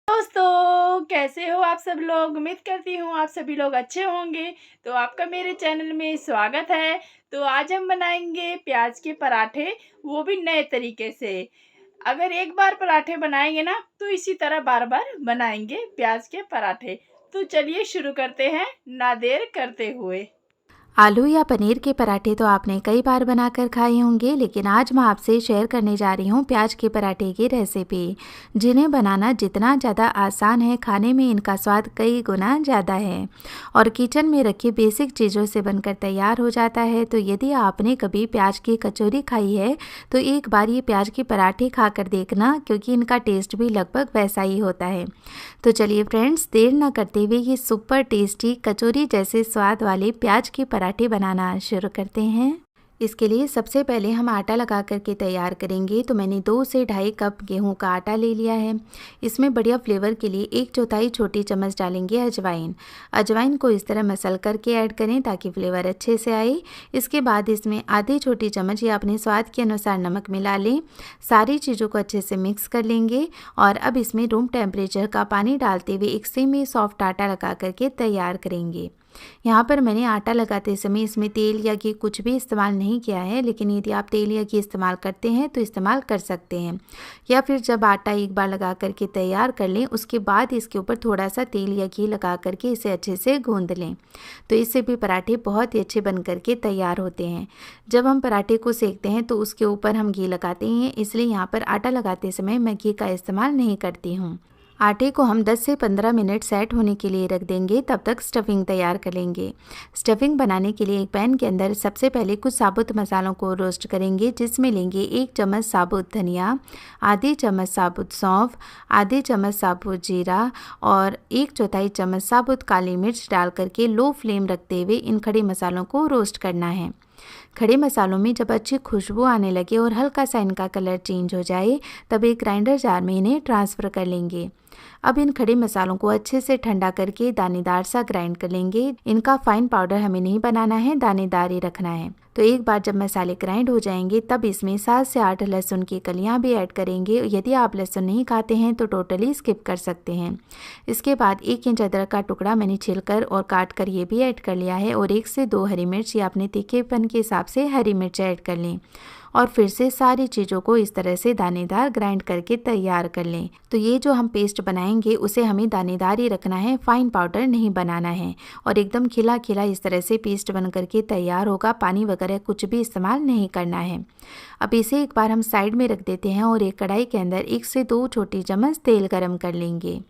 दोस्तों, कैसे हो आप सब लोग? उम्मीद करती हूँ आप सभी लोग अच्छे होंगे। तो आपका मेरे चैनल में स्वागत है। तो आज हम बनाएंगे प्याज के पराठे, वो भी नए तरीके से। अगर एक बार पराठे बनाएंगे ना तो इसी तरह बार बार बनाएंगे प्याज के पराठे। तो चलिए शुरू करते हैं ना देर करते हुए। आलू या पनीर के पराठे तो आपने कई बार बनाकर खाए होंगे, लेकिन आज मैं आपसे शेयर करने जा रही हूँ प्याज के पराठे की रेसिपी, जिन्हें बनाना जितना ज़्यादा आसान है, खाने में इनका स्वाद कई गुना ज़्यादा है और किचन में रखी बेसिक चीज़ों से बनकर तैयार हो जाता है। तो यदि आपने कभी प्याज की कचौरी खाई है तो एक बार ये प्याज के पराठे खाकर देखना, क्योंकि इनका टेस्ट भी लगभग वैसा ही होता है। तो चलिए फ्रेंड्स, देर न करते हुए ये सुपर टेस्टी कचौरी जैसे स्वाद वाले प्याज के पराठे बनाना शुरू करते हैं। इसके लिए सबसे पहले हम आटा लगा करके तैयार करेंगे। तो मैंने 2 से ढाई कप गेहूं का आटा ले लिया है। इसमें बढ़िया फ्लेवर के लिए 1/4 छोटी चम्मच डालेंगे अजवाइन। अजवाइन को इस तरह मसल करके ऐड करें ताकि फ्लेवर अच्छे से आए। इसके बाद इसमें आधी छोटी चम्मच या अपने स्वाद के अनुसार नमक मिला लें। सारी चीज़ों को अच्छे से मिक्स कर लेंगे और अब इसमें रूम टेम्परेचर का पानी डालते हुए एक सेमी सॉफ्ट आटा लगा करके तैयार करेंगे। यहाँ पर मैंने आटा लगाते समय इसमें तेल या घी कुछ भी इस्तेमाल नहीं किया है, लेकिन यदि आप तेल या घी इस्तेमाल करते हैं तो इस्तेमाल कर सकते हैं। या फिर जब आटा एक बार लगा करके तैयार कर लें, उसके बाद इसके ऊपर थोड़ा सा तेल या घी लगा करके इसे अच्छे से गूंद लें। तो इससे भी पराठे बहुत ही अच्छे बन करके तैयार होते हैं। जब हम पराठे को सेकते हैं तो उसके ऊपर हम घी लगाते हैं, इसलिए यहाँ पर आटा लगाते समय मैं घी का इस्तेमाल नहीं करती हूँ। आटे को हम 10 से 15 मिनट सेट होने के लिए रख देंगे। तब तक स्टफिंग तैयार कर लेंगे। स्टफिंग बनाने के लिए एक पैन के अंदर सबसे पहले कुछ साबुत मसालों को रोस्ट करेंगे, जिसमें लेंगे 1 चम्मच साबुत धनिया, आधी चम्मच साबुत सौंफ, आधी चम्मच साबुत जीरा और 1/4 चम्मच साबुत काली मिर्च डाल करके लो फ्लेम रखते हुए इन खड़े मसालों को रोस्ट करना है। खड़े मसालों में जब अच्छी खुशबू आने लगे और हल्का सा इनका कलर चेंज हो जाए, तब एक ग्राइंडर जार में इन्हें ट्रांसफ़र कर लेंगे। अब इन खड़े मसालों को अच्छे से ठंडा करके दानेदार सा ग्राइंड कर लेंगे। इनका फाइन पाउडर हमें नहीं बनाना है, दानेदार ही रखना है। तो एक बार जब मसाले ग्राइंड हो जाएंगे, तब इसमें 7 से 8 लहसुन की कलियां भी ऐड करेंगे। यदि आप लहसुन नहीं खाते हैं तो टोटली स्किप कर सकते हैं। इसके बाद 1 इंच अदरक का टुकड़ा मैंने छिलकर और काट कर ये भी ऐड कर लिया है और 1 से 2 हरी मिर्च या अपने तीखेपन के हिसाब से हरी मिर्च ऐड कर लें और फिर से सारी चीज़ों को इस तरह से दानेदार ग्राइंड करके तैयार कर लें। तो ये जो हम पेस्ट बनाएंगे उसे हमें दानेदार ही रखना है, फाइन पाउडर नहीं बनाना है और एकदम खिला खिला इस तरह से पेस्ट बन करके तैयार होगा। पानी वगैरह कुछ भी इस्तेमाल नहीं करना है। अब इसे एक बार हम साइड में रख देते हैं और एक कढ़ाई के अंदर 1 से 2 छोटी चम्मच तेल गरम कर लेंगे।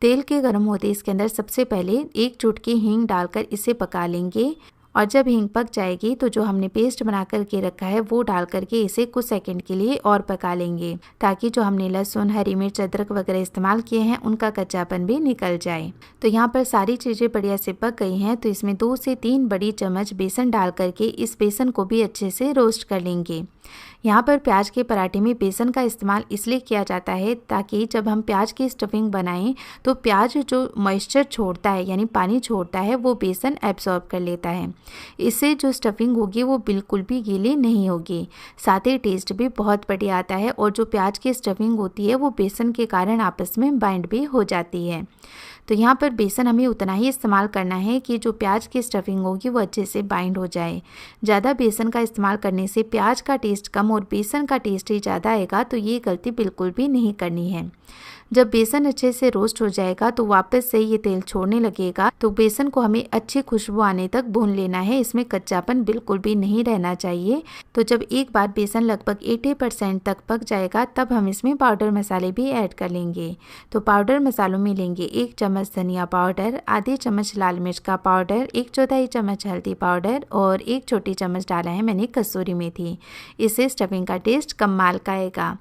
तेल के गर्म होते इसके अंदर सबसे पहले 1 चुटकी हींग डालकर इसे पका लेंगे और जब हींग पक जाएगी तो जो हमने पेस्ट बना करके रखा है वो डाल करके इसे कुछ सेकंड के लिए और पका लेंगे, ताकि जो हमने लहसुन, हरी मिर्च, अदरक वगैरह इस्तेमाल किए हैं उनका कच्चापन भी निकल जाए। तो यहाँ पर सारी चीज़ें बढ़िया से पक गई हैं। तो इसमें 2 से 3 बड़ी चम्मच बेसन डाल करके इस बेसन को भी अच्छे से रोस्ट कर लेंगे। यहाँ पर प्याज के पराठे में बेसन का इस्तेमाल इसलिए किया जाता है ताकि जब हम प्याज की स्टफिंग बनाएं तो प्याज जो मॉइस्चर छोड़ता है, यानी पानी छोड़ता है, वो बेसन एब्सॉर्ब कर लेता है। इससे जो स्टफिंग होगी वो बिल्कुल भी गीली नहीं होगी, साथ ही टेस्ट भी बहुत बढ़िया आता है और जो प्याज की स्टफिंग होती है वो बेसन के कारण आपस में बाइंड भी हो जाती है। तो यहाँ पर बेसन हमें उतना ही इस्तेमाल करना है कि जो प्याज की स्टफिंग होगी वो अच्छे से बाइंड हो जाए। ज़्यादा बेसन का इस्तेमाल करने से प्याज का टेस्ट कम और बेसन का टेस्ट ही ज़्यादा आएगा, तो ये गलती बिल्कुल भी नहीं करनी है। जब बेसन अच्छे से रोस्ट हो जाएगा तो वापस से ये तेल छोड़ने लगेगा। तो बेसन को हमें अच्छी खुशबू आने तक भून लेना है, इसमें कच्चापन बिल्कुल भी नहीं रहना चाहिए। तो जब एक बार बेसन लगभग 80% तक पक जाएगा तब हम इसमें पाउडर मसाले भी ऐड कर लेंगे। तो पाउडर मसालों में लेंगे 1 चम्मच धनिया पाउडर, आधी चम्मच लाल मिर्च का पाउडर, 1/4 चम्मच हल्दी पाउडर और 1 छोटी चम्मच डाला है मैंने कसूरी मेथी। इससे स्टफिंग का टेस्ट कमाल का आएगा।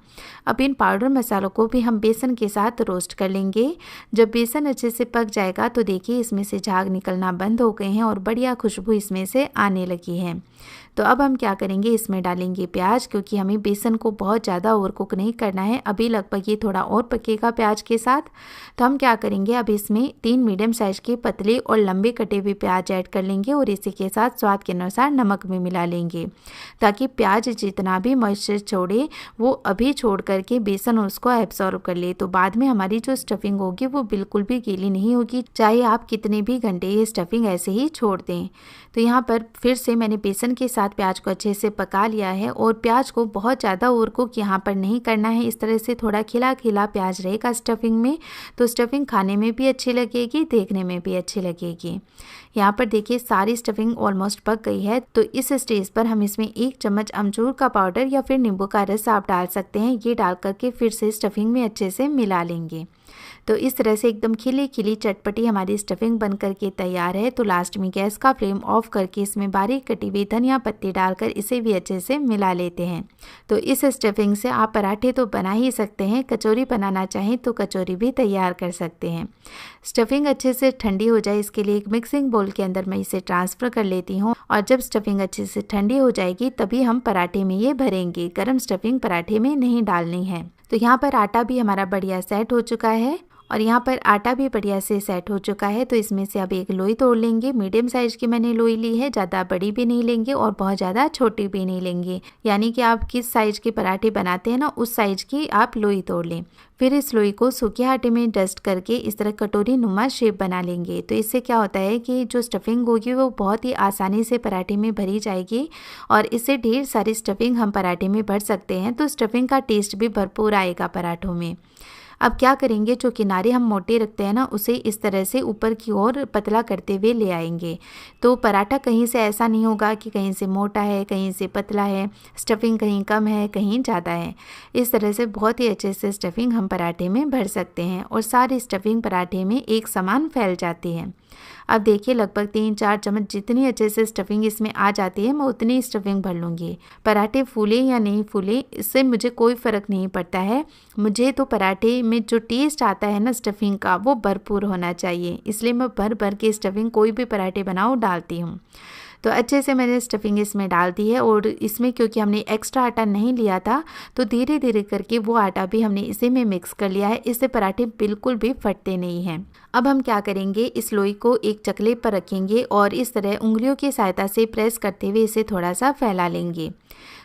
अब इन पाउडर मसालों को भी हम बेसन के साथ रोस्ट कर लेंगे। जब बेसन अच्छे से पक जाएगा तो देखिए इसमें से झाग निकलना बंद हो गए हैं और बढ़िया खुशबू इसमें से आने लगी है। तो अब हम क्या करेंगे, इसमें डालेंगे प्याज, क्योंकि हमें बेसन को बहुत ज़्यादा ओवर कुक नहीं करना है। अभी लगभग ये थोड़ा और पकेगा प्याज के साथ। तो हम क्या करेंगे, अब इसमें 3 मीडियम साइज़ के पतले और लंबे कटे हुए प्याज ऐड कर लेंगे और इसी के साथ स्वाद के अनुसार नमक भी मिला लेंगे, ताकि प्याज जितना भी मॉइस्चर छोड़े वो अभी छोड़ करके बेसन उसको एब्सॉर्ब कर ले। तो बाद में हमारी जो स्टफिंग होगी वो बिल्कुल भी गीली नहीं होगी, चाहे आप कितने भी घंटे ये स्टफिंग ऐसे ही छोड़ दें। तो यहाँ पर फिर से मैंने बेसन के साथ प्याज को अच्छे से पका लिया है और प्याज को बहुत ज़्यादा ओवर कुक यहाँ पर नहीं करना है। इस तरह से थोड़ा खिला खिला प्याज रहेगा स्टफिंग में, तो स्टफिंग खाने में भी अच्छी लगेगी, देखने में भी अच्छी लगेगी। यहाँ पर देखिए सारी स्टफिंग ऑलमोस्ट पक गई है। तो इस स्टेज पर हम इसमें 1 चम्मच अमचूर का पाउडर या फिर नींबू का रस आप डाल सकते हैं। ये डाल करके फिर से स्टफिंग में अच्छे से मिला लेंगे। तो इस तरह से एकदम खिली खिली चटपटी हमारी स्टफिंग बन करके तैयार है। तो लास्ट में गैस का फ्लेम ऑफ करके इसमें बारीक कटी हुई धनिया पत्ती डालकर इसे भी अच्छे से मिला लेते हैं। तो इस स्टफिंग से आप पराठे तो बना ही सकते हैं, कचौरी बनाना चाहें तो कचौरी भी तैयार कर सकते हैं। स्टफिंग अच्छे से ठंडी हो जाए, इसके लिए एक मिक्सिंग बोल के अंदर मैं इसे ट्रांसफ़र कर लेती हूँ। और जब स्टफिंग अच्छे से ठंडी हो जाएगी तभी हम पराठे में ये भरेंगे, गर्म स्टफिंग पराठे में नहीं डालनी है। तो यहाँ पर आटा भी हमारा बढ़िया सेट हो चुका है और यहाँ पर आटा भी बढ़िया से सेट हो चुका है। तो इसमें से अब एक लोई तोड़ लेंगे। मीडियम साइज़ की मैंने लोई ली है, ज़्यादा बड़ी भी नहीं लेंगे और बहुत ज़्यादा छोटी भी नहीं लेंगे, यानी कि आप किस साइज़ के पराठे बनाते हैं ना उस साइज़ की आप लोई तोड़ लें। फिर इस लोई को सूखे आटे में डस्ट करके इस तरह कटोरी नुमा शेप बना लेंगे। तो इससे क्या होता है कि जो स्टफिंग होगी वो बहुत ही आसानी से पराठे में भरी जाएगी और इससे ढेर सारी स्टफिंग हम पराठे में भर सकते हैं। तो स्टफिंग का टेस्ट भी भरपूर आएगा पराठों में। अब क्या करेंगे, जो किनारे हम मोटे रखते हैं ना उसे इस तरह से ऊपर की ओर पतला करते हुए ले आएंगे। तो पराठा कहीं से ऐसा नहीं होगा कि कहीं से मोटा है कहीं से पतला है, स्टफिंग कहीं कम है कहीं ज़्यादा है। इस तरह से बहुत ही अच्छे से स्टफिंग हम पराठे में भर सकते हैं और सारी स्टफिंग पराठे में एक समान फैल जाती है। अब देखिए लगभग 3-4 चम्मच जितनी अच्छे से स्टफिंग इसमें आ जाती है मैं उतनी स्टफिंग भर लूँगी। पराठे फूले या नहीं फूले इससे मुझे कोई फ़र्क नहीं पड़ता है। मुझे तो पराठे में जो टेस्ट आता है ना स्टफिंग का वो भरपूर होना चाहिए, इसलिए मैं भर भर के स्टफिंग कोई भी पराठे बनाऊँ डालती हूँ। तो अच्छे से मैंने स्टफिंग इसमें डाल दी है और इसमें क्योंकि हमने एक्स्ट्रा आटा नहीं लिया था तो धीरे धीरे करके वो आटा भी हमने इसी में मिक्स कर लिया है। इससे पराठे बिल्कुल भी फटते नहीं हैं। अब हम क्या करेंगे, इस लोई को एक चकले पर रखेंगे और इस तरह उंगलियों की सहायता से प्रेस करते हुए इसे थोड़ा सा फैला लेंगे।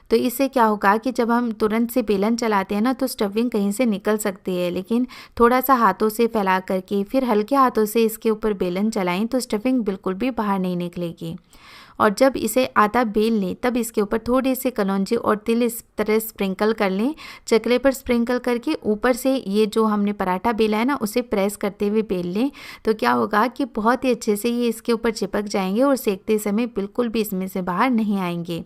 तो इससे क्या होगा कि जब हम तुरंत से बेलन चलाते हैं ना तो स्टफिंग कहीं से निकल सकती है, लेकिन थोड़ा सा हाथों से फैला करके फिर हल्के हाथों से इसके ऊपर बेलन चलाएं तो स्टफिंग बिल्कुल भी बाहर नहीं निकलेगी। और जब इसे आधा बेल लें तब इसके ऊपर थोड़े से कलौंजी और तिल इस तरह स्प्रिंकल कर लें। चकले पर स्प्रिंकल करके ऊपर से ये जो हमने पराठा बेला है ना उसे प्रेस करते हुए बेल लें। तो क्या होगा कि बहुत ही अच्छे से ये इसके ऊपर चिपक जाएंगे और सेकते समय बिल्कुल भी इसमें से बाहर नहीं आएंगे।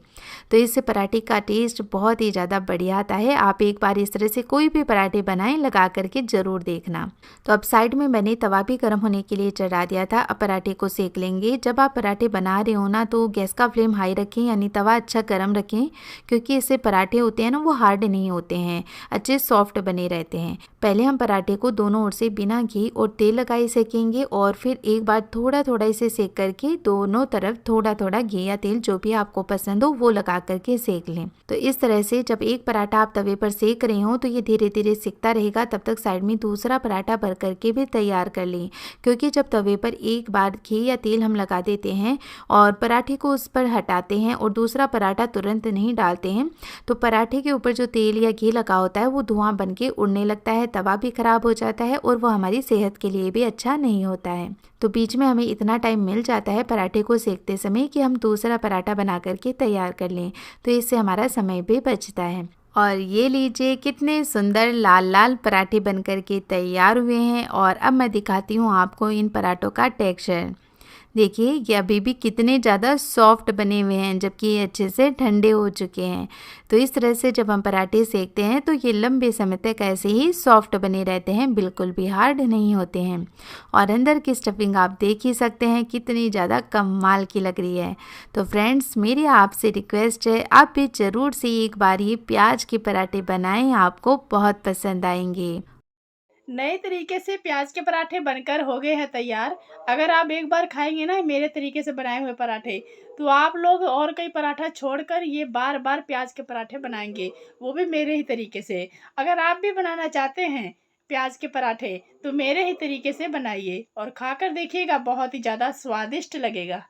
तो इससे पराठे का टेस्ट बहुत ही ज़्यादा बढ़िया आता है। आप एक बार इस तरह से कोई भी पराठे बनाएं लगा करके ज़रूर देखना। तो अब साइड में मैंने तवा भी गर्म होने के लिए चढ़ा दिया था। अब पराठे को सेक लेंगे। जब आप पराठे बना रहे हो ना तो गैस का फ्लेम हाई रखें, यानी तवा अच्छा गर्म रखें, क्योंकि इससे पराठे होते हैं ना वो हार्ड नहीं होते हैं, अच्छे सॉफ्ट बने रहते हैं। पहले हम पराठे को दोनों ओर से बिना घी और तेल लगाए सेकेंगे और फिर एक बार थोड़ा थोड़ा इसे सेक करके दोनों तरफ थोड़ा थोड़ा घी या तेल जो भी आपको पसंद हो वो लगा करके सेक लें। तो इस तरह से जब एक पराठा आप तवे पर सेक रहे हो तो ये धीरे धीरे सिकता रहेगा, तब तक साइड में दूसरा पराठा भर करके भी तैयार कर लें। क्योंकि जब तवे पर एक बार घी या तेल हम लगा देते हैं और पराठे को उस पर हटाते हैं और दूसरा पराठा तुरंत नहीं डालते हैं तो पराठे के ऊपर जो तेल या घी लगा होता है वो धुआं बन के उड़ने लगता है, तवा भी खराब हो जाता है और वो हमारी सेहत के लिए भी अच्छा नहीं होता है। तो बीच में हमें इतना टाइम मिल जाता है पराठे को सेकते समय कि हम दूसरा पराठा बना करके तैयार कर लें, तो इससे हमारा समय भी बचता है। और ये लीजिए कितने सुंदर लाल लाल पराठे बन करके तैयार हुए हैं। और अब मैं दिखाती हूँ आपको इन पराठों का टेक्सचर। देखिए ये अभी भी कितने ज़्यादा सॉफ्ट बने हुए हैं जबकि ये अच्छे से ठंडे हो चुके हैं। तो इस तरह से जब हम पराठे सेकते हैं तो ये लंबे समय तक ऐसे ही सॉफ्ट बने रहते हैं, बिल्कुल भी हार्ड नहीं होते हैं। और अंदर की स्टफिंग आप देख ही सकते हैं कितनी ज़्यादा कमाल की लग रही है। तो फ्रेंड्स मेरी आपसे रिक्वेस्ट है आप भी ज़रूर से एक बार ये प्याज के पराठे बनाएं, आपको बहुत पसंद आएंगे। नए तरीके से प्याज के पराठे बनकर हो गए हैं तैयार। अगर आप एक बार खाएँगे ना मेरे तरीके से बनाए हुए पराठे, तो आप लोग और कई पराठा छोड़कर ये बार-बार प्याज के पराठे बनाएँगे, वो भी मेरे ही तरीके से। अगर आप भी बनाना चाहते हैं प्याज के पराठे, तो मेरे ही तरीके से बनाइए और खाकर देखिएगा, बहुत ही ज़्यादा स्वादिष्ट लगेगा।